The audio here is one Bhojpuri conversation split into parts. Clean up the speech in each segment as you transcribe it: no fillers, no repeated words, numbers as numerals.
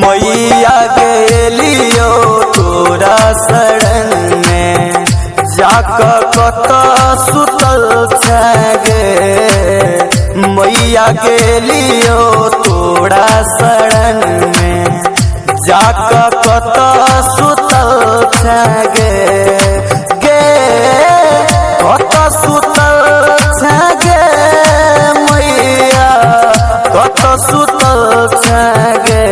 मैया गेलियो तोरा शरण में जाक कत सुतल छगे। मैया गेलियो तोरा शरण में जाक कत सुतल छगे। गे कत सुतल छगे मैया कत सुतल छगे।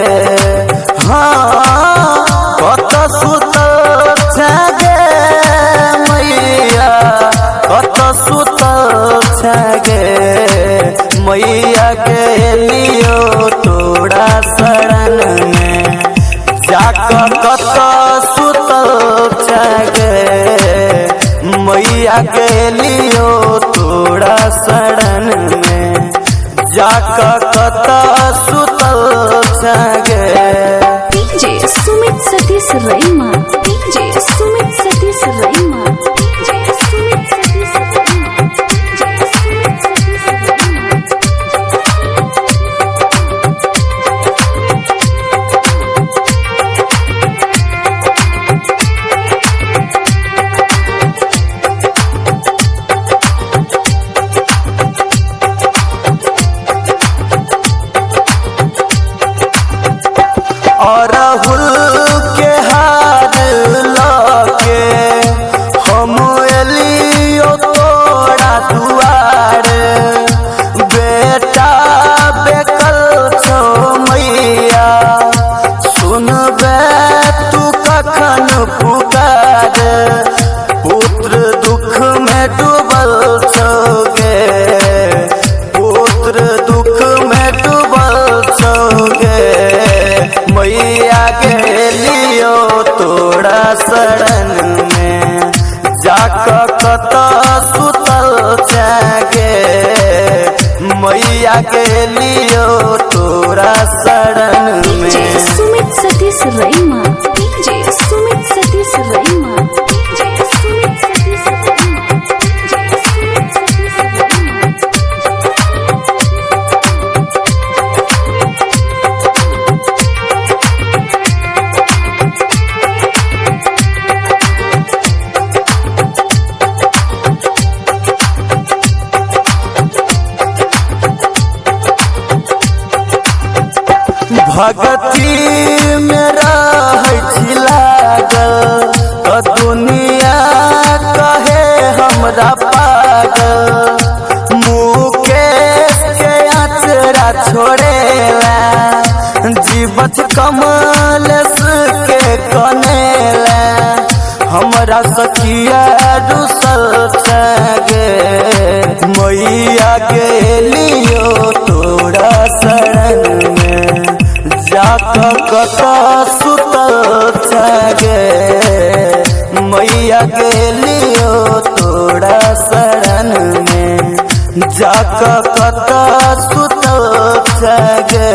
हाँ कत सुतल छगे मैया कत सुतल छगे। मैया गेलियो तोरा शरण में जाक कत सुतल छगे। मैया गेलियो तोरा शरण में जाक कत सुतल छगे। DJ Sumit Satish रैमा, DJ Sumit Satish रैमा, DJ Sumit Satish रैमा, DJ Sumit Satish रैमा। अरहुल के हार लके हम एलियो तोरा दुआर। बेटा बेकल छो मैया सुनबे तू कखन पुकार। पुत्र दुख में डूबल छोगे, पुत्र दुख में डूबल छोगे। मैया गेलियो तोरा शरण में जाक कत सुतल छगे। मैया गेलियो तोरा शरण डीजे में Sumit Satish रैमा, DJ Sumit Satish रैमा, DJ Sumit Satish रैमा, DJ Sumit Satish रैमा। भगती में रहै छी लागल त दुनिया कहे हमरा पागल। मुकेश के आचरा छोड़ेला जीवत कमलेश के कनेला। हमरा सखिया रुसल छगे। मैया गेलियो तोरा शरण में जाक कत सुतल छगे। मैया गेलियो तोरा शरण में जाक कत सुतल छगे।